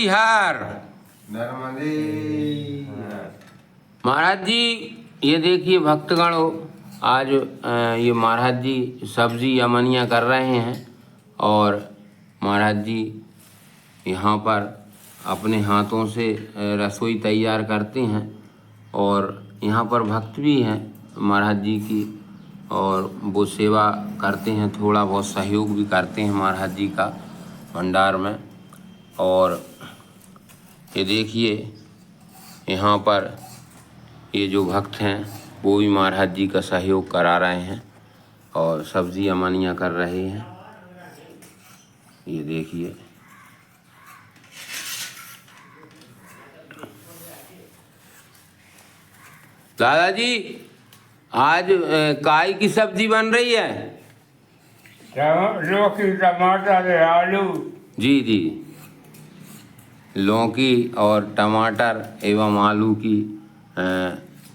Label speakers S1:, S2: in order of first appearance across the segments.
S1: हर
S2: नर्मदे।
S1: महाराज जी ये देखिए भक्तगण हो, आज ये महाराज जी सब्जी अमनिया कर रहे हैं और महाराज जी यहाँ पर अपने हाथों से रसोई तैयार करते हैं और यहाँ पर भक्त भी हैं महाराज जी की और वो सेवा करते हैं, थोड़ा बहुत सहयोग भी करते हैं महाराज जी का भंडार में। और ये देखिए यहाँ पर ये जो भक्त हैं वो भी महाराज जी का सहयोग करा रहे हैं और सब्जी अमनिया कर रहे हैं। ये देखिए दादाजी आज काय की सब्जी बन रही है?
S3: लौकी, टमाटर, आलू।
S1: जी जी, लौकी और टमाटर एवं आलू की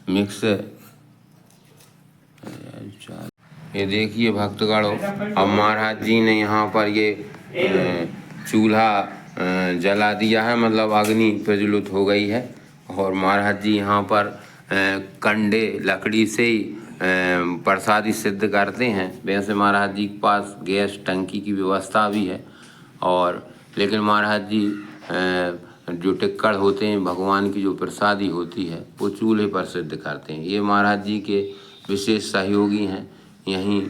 S1: मिक्स। ये देखिए भक्तगणों, अब महाराज जी ने यहाँ पर ये चूल्हा जला दिया है, मतलब अग्नि प्रज्वलित हो गई है और महाराज जी यहाँ पर कंडे लकड़ी से ही प्रसादी सिद्ध करते हैं। वैसे महाराज जी के पास गैस टंकी की व्यवस्था भी है और लेकिन महाराज जी जो टिक्कड़ होते हैं भगवान की जो प्रसादी होती है वो चूल्हे पर सिद्ध करते हैं। ये महाराज जी के विशेष सहयोगी हैं, यहीं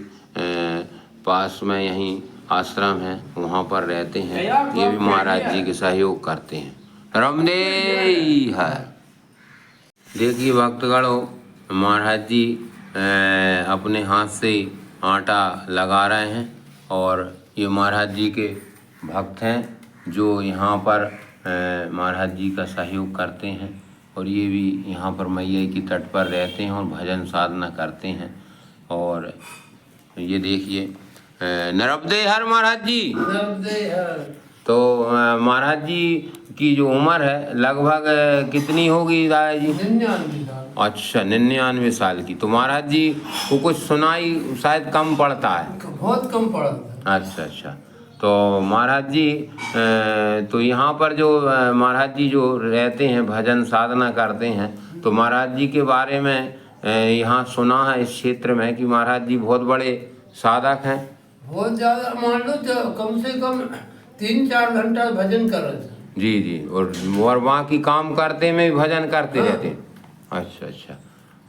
S1: पास में यहीं आश्रम है वहाँ पर रहते हैं, ये भी महाराज जी के सहयोग करते हैं। रमदे है। देखिए भक्तगणों, महाराज जी अपने हाथ से आटा लगा रहे हैं और ये महाराज जी के भक्त हैं जो यहाँ पर महाराज जी का सहयोग करते हैं और ये भी यहाँ पर मैया की तट पर रहते हैं और भजन साधना करते हैं। और ये देखिए नर्मदे हर महाराज जी।
S2: नर्मदे हर।
S1: तो महाराज जी की जो उम्र है लगभग कितनी होगी दादाजी?
S2: 99 साल।
S1: अच्छा 99 साल की। तो महाराज जी को कुछ सुनाई शायद कम पड़ता है?
S2: बहुत कम पड़ा था।
S1: अच्छा अच्छा। तो महाराज जी तो यहाँ पर जो महाराज जी जो रहते हैं भजन साधना करते हैं, तो महाराज जी के बारे में यहाँ सुना है इस क्षेत्र में कि महाराज जी बहुत बड़े साधक हैं।
S2: बहुत ज़्यादा, मान लो तो कम से कम 3-4 घंटा भजन कर रहे थे।
S1: जी जी, और वहाँ की काम करते में भी भजन करते रहते हैं। अच्छा अच्छा।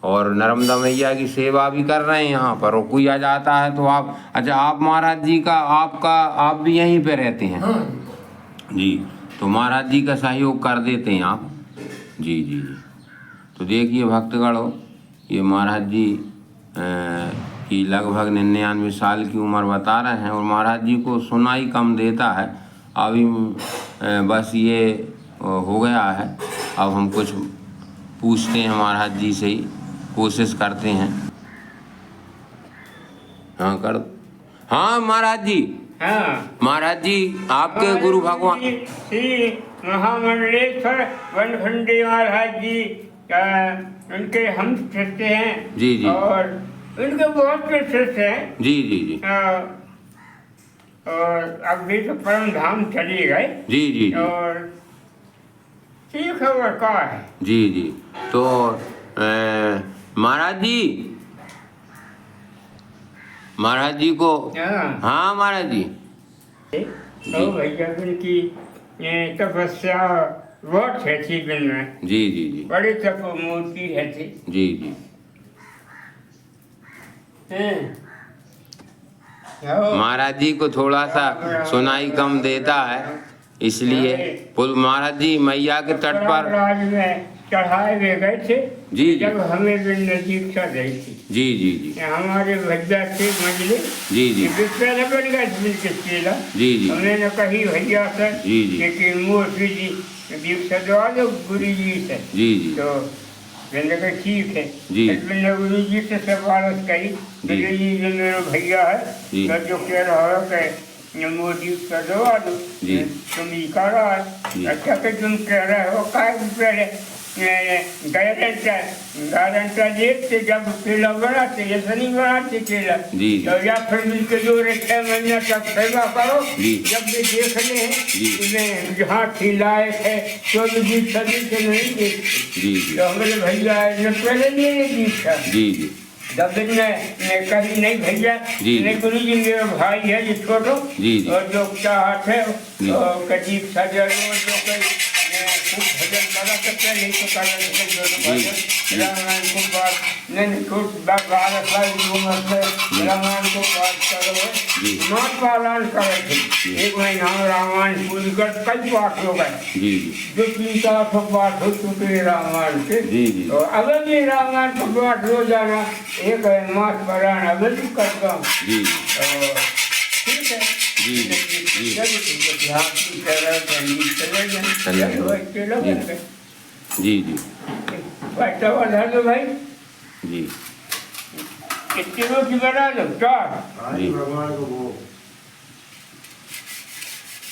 S1: और नर्मदा मैया की सेवा भी कर रहे हैं यहाँ पर, और कोई आ जाता है तो आप, अच्छा आप महाराज जी का आप भी यहीं पे रहते हैं?
S2: हाँ
S1: जी, तो महाराज जी का सहयोग कर देते हैं आप? जी जी जी। तो देखिए भक्तगणों, ये महाराज जी की लगभग 99 साल की उम्र बता रहे हैं और महाराज जी को सुनाई कम देता है अभी, बस ये हो गया है। अब हम कुछ पूछते हैं महाराज जी से ही, कोशिश करते हैं। हाँ कर। हाँ महाराज जी।
S3: हाँ
S1: महाराज जी आपके गुरु भगवान
S3: श्री महामंडलेश्वर वनखंडी महाराज जी उनके हम शिष्य हैं।
S1: जी जी।
S3: और उनके बहुत से शिष्य हैं।
S1: जी जी जी।
S3: और अभी तो परम धाम चली गए।
S1: जी जी जी।
S3: और ठीक है वो का है।
S1: जी जी। तो महाराज जी को, हाँ महाराज जी
S3: तो भैया उनकी तपस्या बहुत है थी दिन में।
S1: जी जी जी।
S3: बड़ी तप मूर्ति है थी।
S1: जी जी। महाराज जी को थोड़ा सा सुनाई कम देता है, इसलिए महाराज जी मैया के तट पर
S3: चढ़ाए हुए गए थे।
S1: जी जी।
S3: जब हमें भी नजीक चल रही थी।
S1: जी जी जी।
S3: हमारे भैया थे मंजले।
S1: जी जी।
S3: पहले बन गए केला।
S1: जी जी।
S3: हमने कही भैया से,
S1: जी जी।
S3: लेकिन मोदी जी दीक्षा दवा दो गुरु जी से।
S1: जी जी।
S3: तो मैंने कहा ठीक है।
S1: जी।
S3: मैंने गुरु जी से सिफारिश करी, गुरु जी जो मेरा भैया है तो जो कह रहा है कि मोदी का दवा दो, तुम ही कर रहा है। अच्छा कि तुम कह रहे हो काय पहले गारंटर देखते जब केला बनाते ऐसा नहीं बनाते केला
S1: जी
S3: तो या फिर मिलके जो 6 महीना तक सेवा करो
S1: जी
S3: जब भी देख रहे हैं
S1: जी
S3: इन्हें जहाँ खिलाए है तो भी सभी से नहीं देखते
S1: जी जी
S3: तो हमारे भैया ने पहले नहीं दीक्षा
S1: जी जी
S3: जब मैं कही नहीं भैया
S1: जी।
S3: नहीं गुरु जी मेरा भाई है ये छोटो
S1: जी जी
S3: और जो चाहत है
S1: जी।
S3: कदीप सजन और जो कोई खूब भजन करा सकते नहीं तो करा सकते जो भजन रामायण को बात नहीं छोट बारह साल की उम्र से रामायण को बात करो मात पालन करे थे एक महीना में रामायण पूरी कर कई पाठ हो गए
S1: जी जी
S3: जो 300 पाठ हो चुके रामायण के
S1: जी जी
S3: तो अगर भी रामायण का पाठ रोजाना एक मास पारायण अगर भी करता हूँ
S1: जी
S3: ठीक है
S1: जी जी जी जी
S3: भाई
S1: जी
S3: कितने रोटी बना दो 4
S1: जी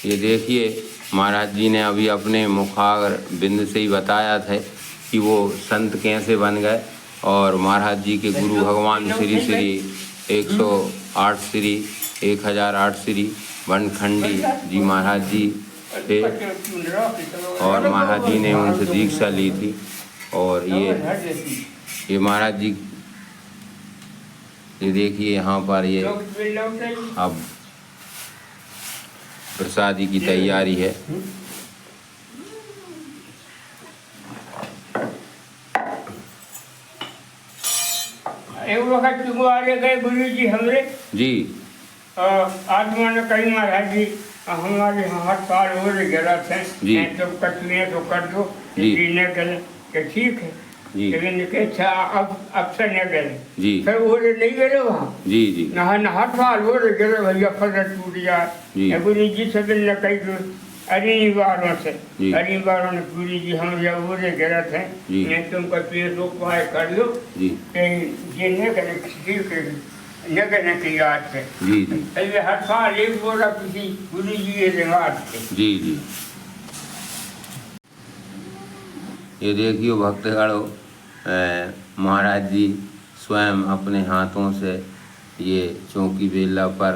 S1: ये देखिए महाराज जी ने अभी अपने मुखार बिंद से ही बताया था कि वो संत कैसे बन गए और महाराज जी के गुरु भगवान श्री श्री 108 श्री 1008 श्री वनखंडी जी महाराज जी थे और महाराज जी ने उनसे दीक्षा ली थी और ये महाराज जी ये देखिए यहाँ पर ये अब प्रसादी की तैयारी है।
S3: एक वक्त तुम्हारे गए गुरु जी हमरे
S1: जी
S3: आत्मा ने कही महाराज जी हमारे हाथ पार हो रहे गलत है तो कटने तो कर दो जीने के ठीक है लेकिन अच्छा अब से न गए
S1: जी
S3: फिर वो नहीं गए वहाँ
S1: जी जी
S3: हाथ पार हो रहे गए भैया फसल टूट गया गुरु जी से भी न कही अरिवारों से अरिवारों ने पूरी जी हम जब वो गलत है नहीं तुमको पेट उपाय कर लो ये न करने की याद है
S1: जी जी
S3: हर साल एक बोला किसी गुरु जी ये रिवाज थे
S1: जी जी ये देखिए भक्तगणों महाराज जी स्वयं अपने हाथों से ये चौकी बेला पर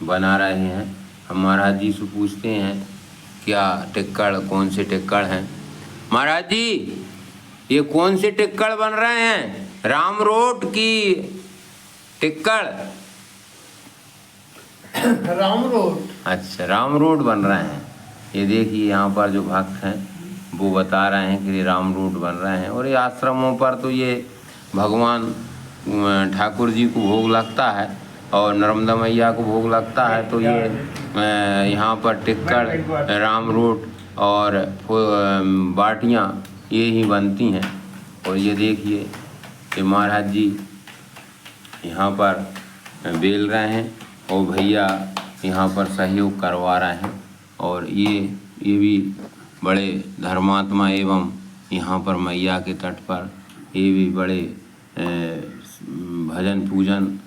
S1: बना रहे हैं। हम महाराज जी से पूछते हैं क्या टिक्कड़ कौन से टिक्कड़ हैं। महाराज जी ये कौन से टिक्कड़ बन रहे हैं, राम रोड की टिक्कड़?
S2: राम रोड।
S1: अच्छा राम रोड बन रहे हैं। ये देखिए यहाँ पर जो भक्त हैं वो बता रहे हैं कि ये राम रोड बन रहे हैं और ये आश्रमों पर तो ये भगवान ठाकुर जी को भोग लगता है और नर्मदा मैया को भोग लगता है तो ये यहाँ पर टिक्कड़ राम रोड और बाटियाँ ये ही बनती हैं। और ये देखिए कि महाराज जी यहाँ पर बेल रहे हैं और भैया यहाँ पर सहयोग करवा रहे हैं और ये भी बड़े धर्मात्मा एवं यहाँ पर मैया के तट पर ये भी बड़े भजन पूजन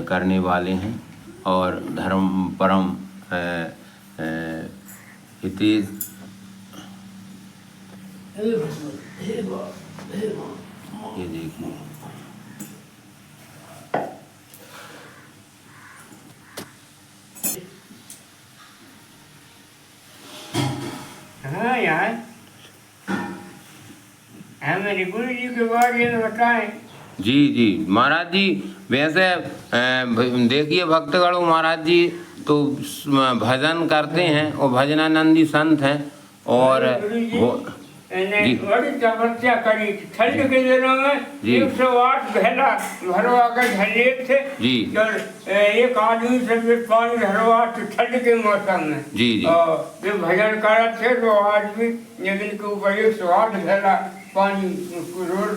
S1: करने वाले हैं और धर्म परम हितेश ये देखिए
S3: हाँ यार मेरे गुरु जी के बारे में बताएं।
S1: जी जी महाराज जी वैसे देखिए भक्तगणों महाराज जी तो भजन करते हैं और भजनानंदी संत हैं और
S3: बड़ी तपस्या करी। ठंड के दिनों में 108 घैला भरवा कर झलेब थे
S1: जी
S3: एक आदमी से पानी भरवा ठंड के मौसम में
S1: जी जी
S3: जो भजन करते थे तो आज भी लेकिन के ऊपर 108 घैला पानी रोड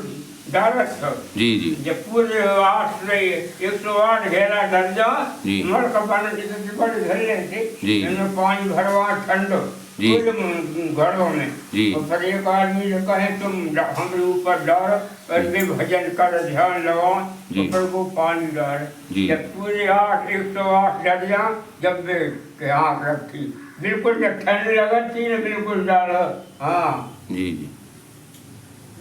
S3: डालत था
S1: जी जी
S3: जब पूरे 8 से 108 घेरा डर जा मर का पानी जितने बड़े घरे थे इनमें पानी भरवा ठंड घरों में और फिर एक आदमी जो कहे तुम हमारे ऊपर डाल और भी भजन कर ध्यान लगाओ ऊपर को पानी डाल जब पूरे 108 डर जा जब वे आँख रखी बिल्कुल जब ठंड लगती है बिल्कुल डाल। हाँ
S1: जी जी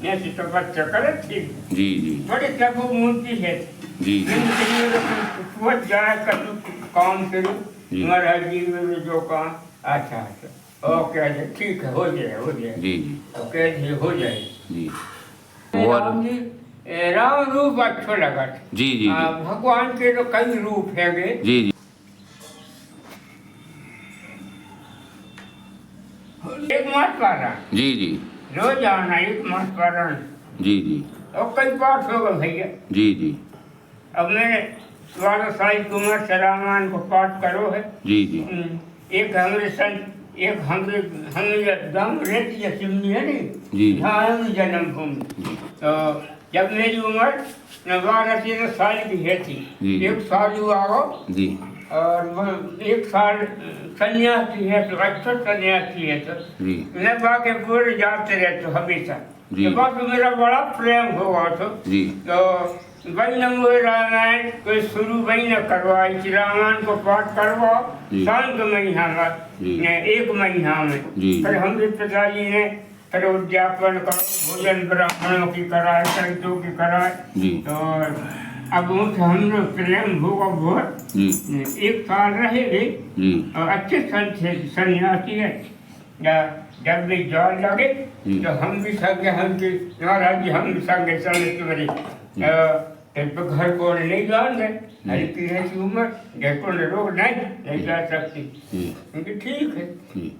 S3: ऐसी तपस्या करे थी।
S1: जी जी
S3: बड़े तपो मूर्ति है
S1: जी
S3: कुछ जाए कर काम करो महाराज जी में जो काम। अच्छा अच्छा ओके ठीक है हो जाए
S1: जी जी
S3: ओके जी हो जाए
S1: जी।
S3: राम जी राम रूप अच्छा लगा
S1: जी जी
S3: भगवान के तो कई रूप है गे
S1: जी जी
S3: एक मास पारण
S1: जी जी
S3: रोजाना एक मास पारण
S1: जी जी
S3: और कई पाठ हो गए भैया।
S1: जी जी
S3: अब मैंने 12 साल की उम्र से रामायण को पाठ करो है।
S1: जी जी
S3: एक हमारे संत एक हमें दम रहती है चिमनी है नहीं
S1: जी
S3: यहाँ है जन्म भूमि। तो जब मेरी उम्र 12-13 साल की है थी एक साल हुआ हो
S1: जी
S3: और एक साल सन्यासी है तो अच्छा सन्यासी है तो मैं बाकी पूरे जाते रहते हमेशा तो मेरा बड़ा प्रेम हुआ तो वही न मुझे रामायण कोई शुरू वही न करवाई कि रामायण को पाठ करवाओ शांत महीना में 1 महीना में फिर हमारे पिताजी ने फिर उद्यापन करो भोजन ब्राह्मणों की कराए संतों की कराए और अब उनसे हम लोग प्रेम होगा बहुत 1 साल रहेंगे और अच्छे संत सन्यासी है जब भी जल लगे तो हम भी संगे हमके महाराज जी हम भी संगे चले तुम्हारे घर को नहीं जान रहे हल्की है की उम्र देखो रोग नहीं जा सकती क्योंकि ठीक है।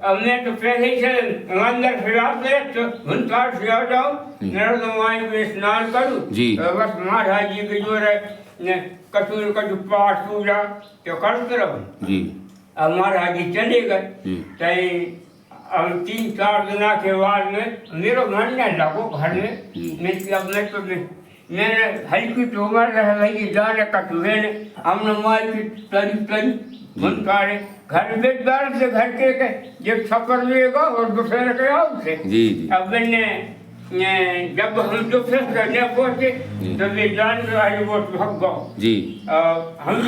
S3: अब मैं तो पहले ही से अंदर फिराते तो घंटार से आ जाओ नर्मदाई में स्नान करूँ बस महाराज जी के जो रहे कसूर का जो पाठ पूजा तो करते रहो। अब महाराज जी चले गए चाहे अब 3-4 दिन के बाद में मेरा मन नहीं लगो घर में मैंने हल्की उम्र रह गई जाने का तुम्हें हमने माल की तरी घंटारे घर बेदार से घर के जब छपर लेगा और दूसरे के आओ से अब मैंने जब हम दूसरे करने पहुंचे तो वे जान रहे वो भाग गो हम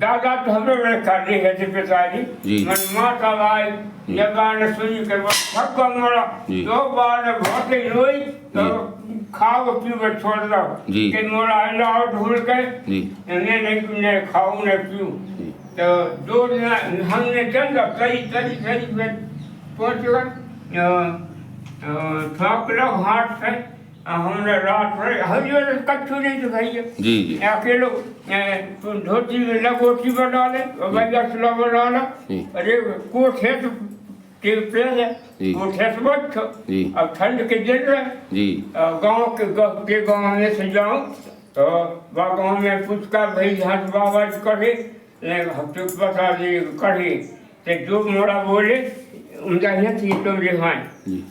S3: दादा तो हम लोग कर रहे हैं पिताजी मन माता आए जब आने सुनी कर भाग गो मोड़ा 2 बार बहुत ही रोई तो खाओ पीओ छोड़ दो कि मोड़ा लाओ ढूंढ के नहीं खाऊं नहीं पीऊं तो 2 दिन हमने चल कई पहुँच गए थक लो हाथ से हमने रात भर हरियर कच्चू नहीं तो भैया अकेलो धोती में लगोटी बना ले भैया सुला बना लो अरे कोठ है तो अब ठंड के दिन में गाँव के गाँव में से जाऊँ तो वह गाँव में पुचका भाई हाथ बाबा करे बता दी कढ़ी तो जो मोड़ा बोले उनका तुम रिहाई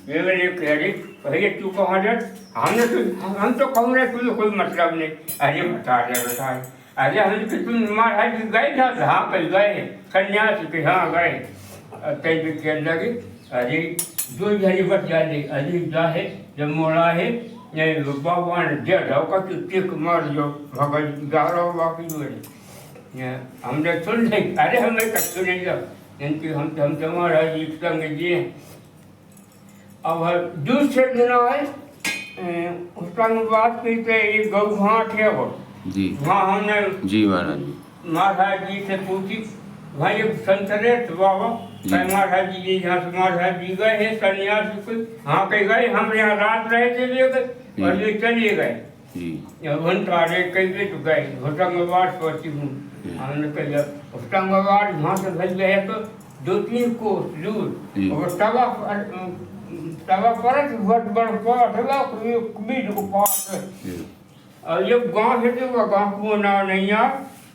S3: मेरे कह रही भैया तू कहाँ जा हम तो कहूँ रहे तुझे कोई मतलब नहीं। अरे बता अरे हम तुम महाराज गए था हाँ कहीं गए सन्यास के हाँ गए कई भी खेल लगे अरे 2 घड़ी बच जाए अरे जाए जब मोड़ा है बाबा ने दे जाओ का टिक मार जो भगत गारो बाकी जो हमने सुन नहीं अरे हमें कच्चू नहीं जाओ इनकी हम तुम्हारा जी संग जी अब दूसरे दिन आए उसका बात की एक गौ घाट है वो वहाँ हमने महाराज जी से पूछी भाई एक संत रहे बाबा महाराज जी यहाँ से महाराज जी गए हैं सन्यासी को हाँ कहीं गए हम यहाँ रात रहे थे ले गए और ये चले गए घंटारे कहीं तो गए होशंगाबाद पहुँची हूँ हमने कहा होशंगाबाद वहाँ से भेज गए तो 2-3 कोस दूर और तवा पर बहुत बड़ा बीज को पास और ये गाँव है तो वह गाँव को नाम नहीं आ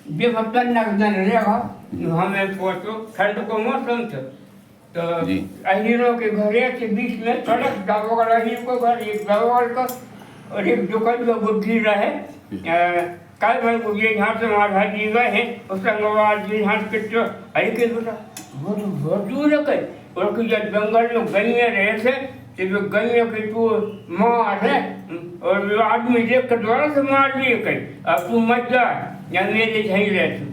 S3: जब हफ्तन नगदन रहेगा हमें पहुँचो ठंड को मौसम था तो अहीरों के घरे के बीच में सड़क बगल अहीर को घर एक बगल का और एक दुकान में बुद्धि रहे कल भाई को ये यहाँ से महाराज जी गए हैं होशंगाबाद जी यहाँ से कितना अरे के बेटा बहुत दूर है कहीं और कि जब जंगल में गैया रहे थे तो गैया की तू मार है और वो आदमी देख कर द्वारा से मार लिए कहीं अब तू मत जा या मेरे यहीं रह तू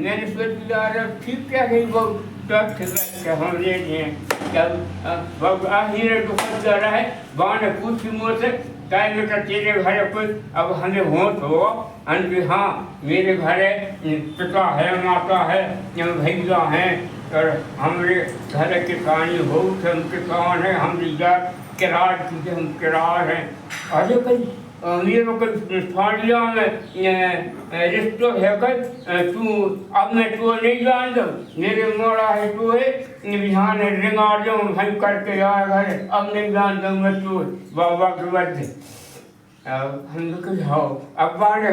S3: मैंने सोच लिया अरे ठीक क्या गई वो हमने जब आखिर दुखद रहा है बाण पूछी मुझसे क्या बेटा तेरे घर कोई अब हमें होश हो अन हाँ मेरे घर पिता है माता है भैया हैं और हमारे घर किसानी हो हम किसान हैं हम जात किरार की हम किरार हैं। अरे कहीं मेरे को फाड़िया में रिश्तो है कर तू अब मैं तू नहीं जान दो मेरे मोड़ा है तू है बिहान रिंगा दो भाई करके आया घर अब नहीं जान दो मैं तू बाबा के बच्चे हम लोग जाओ अब बाढ़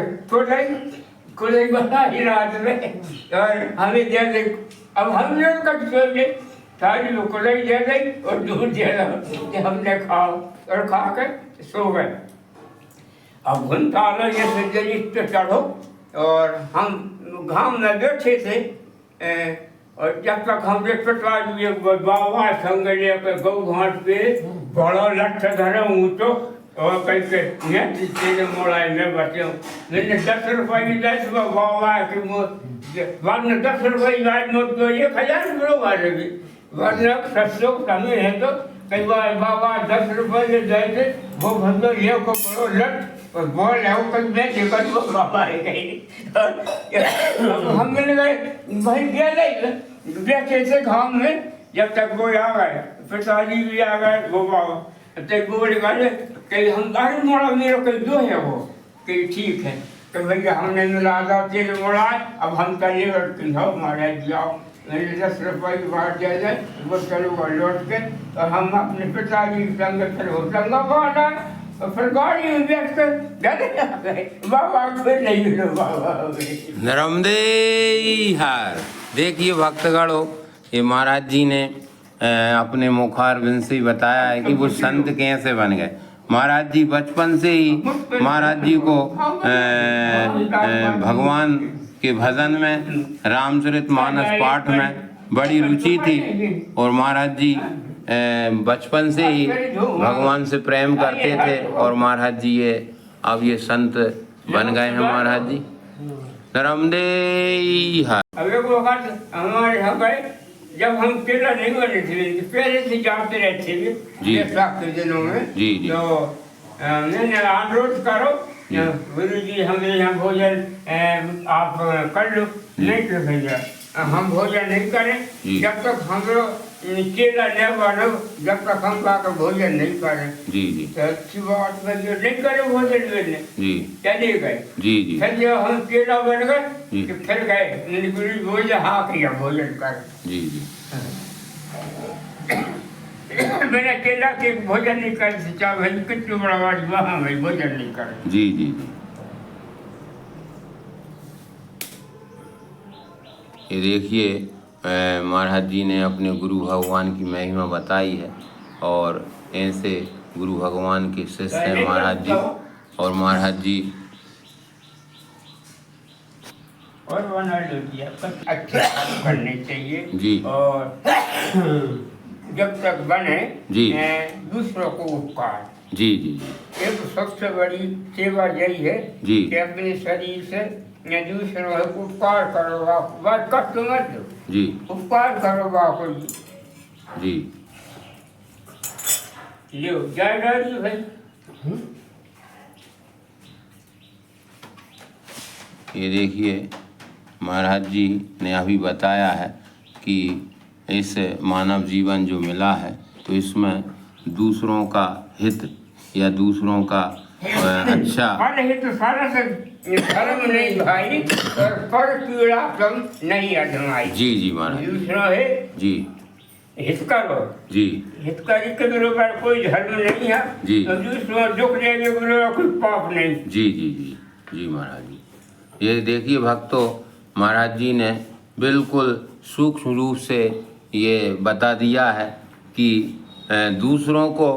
S3: खुले बना ही रात में और हमें जैसे अब हम लोग का सोचे सारी लोग को दे गई और दूध दे कि हमने खाओ और खा कर सो गए। अब घंटा ये जरिए पे चढ़ो और हम घाम में बैठे थे और जब तक हम पेटवा बाबा संग लेकर गौ घाट पे बड़ा लठ धरे ऊँचो और कैसे तेरे मोड़ाई में बचे मैंने 10 रुपये की लाइट बाबा कि बाद में 10 रुपये की लाइट नोट तो 1000 रुपये वाले भी वरना सस्ते कमी है तो कई बार बाबा 10 रुपये के दे थे वो भंडो ये को करो लट और बोल है वो कहीं मैं देखा वो बाबा है कहीं हम मिल गए भाई गया नहीं बैठे थे घाम में जब तक वो आ गए पिताजी भी आ गए वो बाबा तब वो बोले कहीं हम गाड़ी मोड़ा मेरे को जो है वो कहीं ठीक है तो भैया हमने मिला था तेल मोड़ा अब हम करिए और पिंधाओ महाराज जाओ मेरे 10 रुपये की बात दे जाए वो चलूँगा लौट के और हम अपने पिताजी संग फिर होटंगा पहुँचा और फिर गाड़ी में बैठ कर घर आ गए बाबा फिर नहीं मिलो बाबा
S1: नर्मदे हार। देखिए भक्तगणों ये महाराज जी ने अपने मुखारबिंद से बताया है कि वो संत कैसे बन गए। महाराज जी बचपन से ही महाराज जी को भगवान के भजन में रामचरितमानस पाठ में बड़ी रुचि थी और महाराज जी बचपन से ही भगवान से प्रेम करते थे और महाराज जी ये अब ये संत बन गए हैं महाराज जी। नर्मदे हार।
S3: हमारे यहाँ गए जब हम केला नहीं बने थे पहले से जाते रहते थे के दिनों में
S1: जी जी
S3: तो मैंने अनुरोध करो गुरु जी हमें यहाँ भोजन आप कर लो नहीं तो भैया हम भोजन नहीं करें जब तक हम लोग केला न बनो जब तक हम लाकर भोजन नहीं करें।
S1: जी जी
S3: तो अच्छी बात में जो नहीं करे भोजन मैंने
S1: जी
S3: चले गए
S1: जी जी
S3: फिर जब हम केला बन गए तो फिर गए गुरु जी बोले हाँ किया भोजन कर
S1: जी जी
S3: मैंने केला के भोजन नहीं कर चाहे भाई कितनी बड़ा बात वहाँ भाई भोजन नहीं कर
S1: जी जी जी। ये देखिए महाराज जी ने अपने गुरु भगवान की महिमा बताई है और ऐसे गुरु भगवान के शिष्य हैं महाराज जी और महाराज जी
S3: और बना लो जी अच्छे करने चाहिए
S1: जी
S3: और जब तक बने
S1: जी
S3: दूसरों को उपकार
S1: जी जी जी
S3: एक सबसे बड़ी सेवा यही है
S1: जी
S3: कि अपने शरीर से दूसरों को उपकार करो बस कष्ट मत दो
S1: जी
S3: उपकार करो बापू
S1: जी
S3: लो जय राजी भाई।
S1: ये देखिए महाराज जी ने अभी बताया है कि इस मानव जीवन जो मिला है तो इसमें दूसरों का हित या दूसरों का अच्छा
S3: हित सारा से धर्म नहीं भाई और पर पीड़ा कम नहीं अधमाई।
S1: जी जी महाराज
S3: दूसरा है
S1: जी
S3: हित करो जी हितकारी के बराबर कोई धर्म नहीं है
S1: जी
S3: तो दूसरा दुख देने के बराबर कोई पाप नहीं।
S1: जी जी जी जी महाराज जी। ये देखिए भक्तों महाराज जी ने बिल्कुल सूक्ष्म रूप से ये बता दिया है कि दूसरों को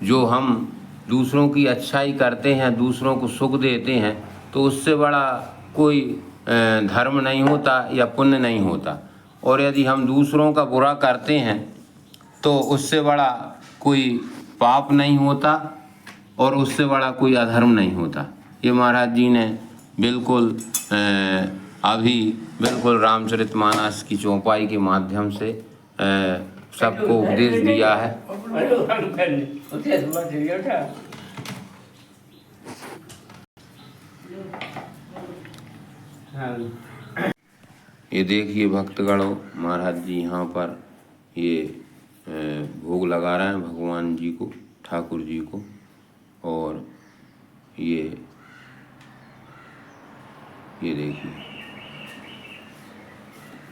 S1: जो हम दूसरों की अच्छाई करते हैं दूसरों को सुख देते हैं तो उससे बड़ा कोई धर्म नहीं होता या पुण्य नहीं होता और यदि हम दूसरों का बुरा करते हैं तो उससे बड़ा कोई पाप नहीं होता और उससे बड़ा कोई अधर्म नहीं होता। ये महाराज जी ने बिल्कुल अभी बिल्कुल रामचरितमानस की चौपाई के माध्यम से सबको उपदेश दिया है। ये देखिए भक्तगणों, महाराज जी यहाँ पर ये भोग लगा रहे हैं भगवान जी को, ठाकुर जी को। और ये देखिए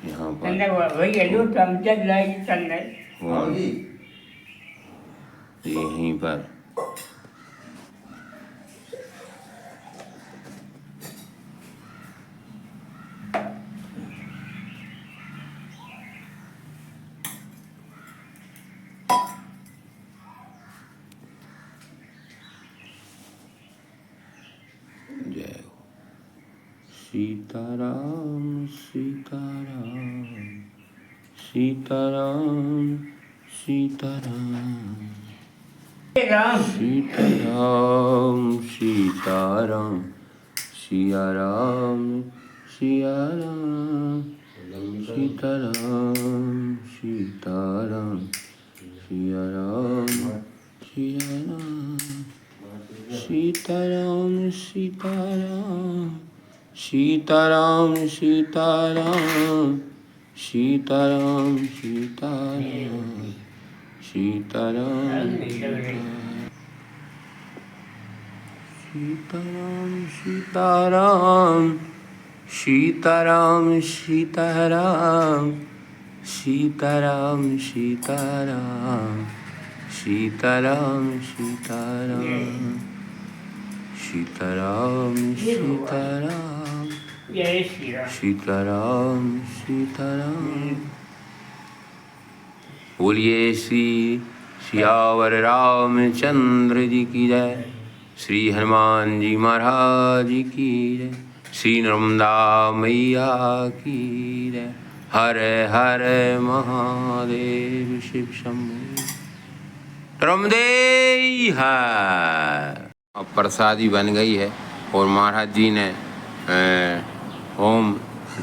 S1: यहाँ पर यहीं पर जय हो सीताराम सीताराम सीताराम सीताराम सीताराम सीताराम सिया राम सिया राम सीताराम सीताराम सिया राम सिया राम सीताराम सीताराम सीताराम सीताराम सीताराम सीताराम सीताराम सीताराम सीताराम सीताराम सीताराम सीताराम सीताराम सीताराम सीताराम सीताराम सीताराम सीताराम सीताराम। बोलिए श्री सियावर रामचंद्र जी की जय, श्री हनुमान जी महाराज की जय, श्री नर्मदा मैया की जय। हर हर महादेव शिव शंभु रमदे है। अब प्रसादी बन गई है और महाराज जी ने ओम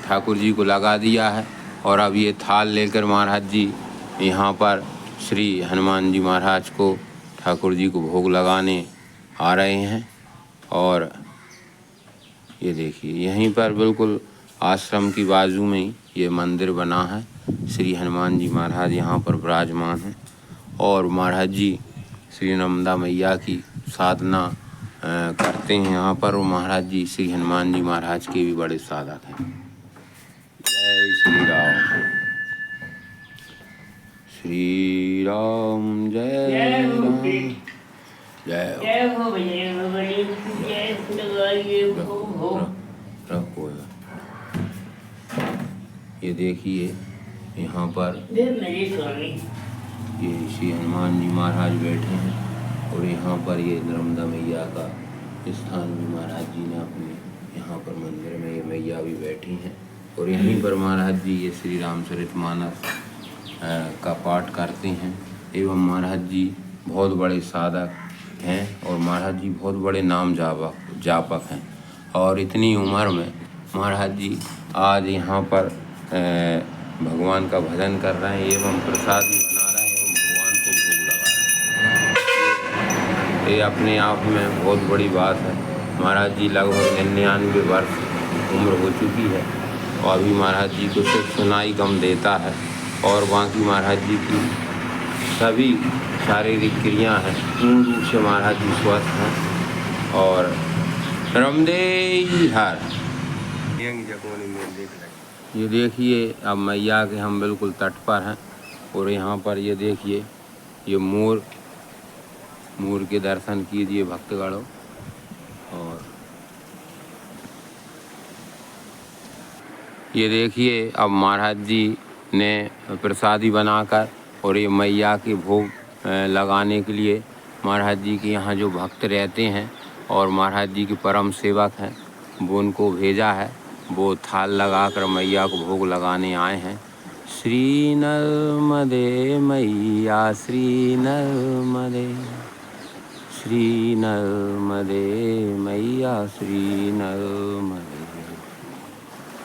S1: ठाकुर जी को लगा दिया है। और अब ये थाल लेकर महाराज जी यहाँ पर श्री हनुमान जी महाराज को, ठाकुर जी को भोग लगाने आ रहे हैं। और ये देखिए यहीं पर बिल्कुल आश्रम की बाजू में ही ये मंदिर बना है। श्री हनुमान जी महाराज यहाँ पर विराजमान हैं और महाराज जी श्री नर्मदा मैया की साधना करते हैं यहाँ पर। और महाराज जी श्री हनुमान जी महाराज के भी बड़े साधक हैं। जय श्री राम श्री राम जय राम जय हो। ये देखिए यहाँ पर ये श्री हनुमान जी महाराज बैठे हैं और यहाँ पर ये नर्मदा मैया का स्थान भी महाराज जी ने अपने यहाँ पर मंदिर में ये मैया भी बैठी हैं। और यहीं पर महाराज जी ये श्री रामचरितमानस का पाठ करते हैं। एवं महाराज जी बहुत बड़े साधक हैं और महाराज जी बहुत बड़े नाम जापक हैं। और इतनी उम्र में महाराज जी आज यहाँ पर भगवान का भजन कर रहे हैं एवं प्रसाद भी बना रहे हैं एवं भगवान को भोग लगा रहे हैं। ये अपने आप में बहुत बड़ी बात है। महाराज जी लगभग 99 वर्ष उम्र हो चुकी है और अभी महाराज जी को सिर्फ सुनाई कम देता है और बाकी महाराज जी की सभी शारीरिक क्रिया हैं पूर्ण रूप से महाराज जी स्वस्थ हैं। और रमदे हर। ये देखिए अब मैया के हम बिल्कुल तट पर हैं और यहाँ पर ये देखिए ये मोर के दर्शन कीजिए भक्तगणों। और ये देखिए अब महाराज जी ने प्रसादी बनाकर और ये मैया के भोग लगाने के लिए महाराज जी के यहाँ जो भक्त रहते हैं और महाराज जी के परम सेवक हैं वो उनको भेजा है। वो थाल लगाकर मैया को भोग लगाने आए हैं। श्री नर्मदे मैया श्री नर्मदे मैया श्री नर्मदे।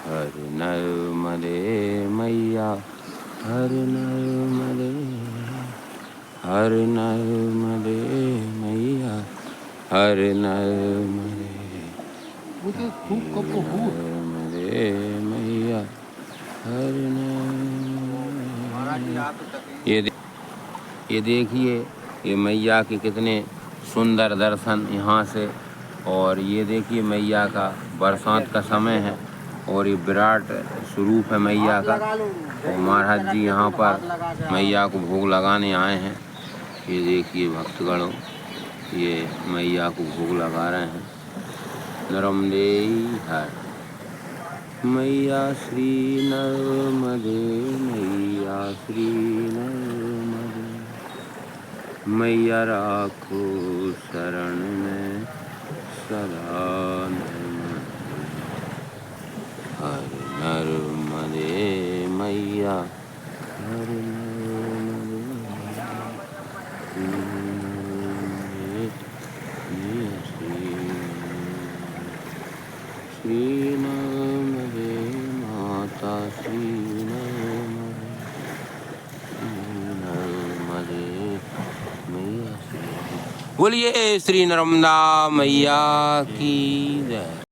S1: हर नर्मदे मैया, हर नर्मदे, हर नर्मदे मैया, हर नर्मदे, नर्मदे मैया, हर नर्मदे। ये देखिए ये मैया के कितने सुंदर दर्शन यहाँ से। और ये देखिए मैया का बरसात का समय है और ये विराट स्वरूप है मैया का। और महाराज जी यहाँ पर मैया को भोग लगाने आए हैं। ये देखिए भक्तगणों, ये मैया को भोग लगा रहे हैं। नर्मदे हर मैया श्री नर्मदे, मैया श्री नर्मदे, मैया राखो शरण में सदा नर्मदे, हर नर्मदे मैया, हर नर्मदे, श्री नर्मदे माता, श्री नर्मदे मैया। बोलिए श्री नर्मदा मैया की जय।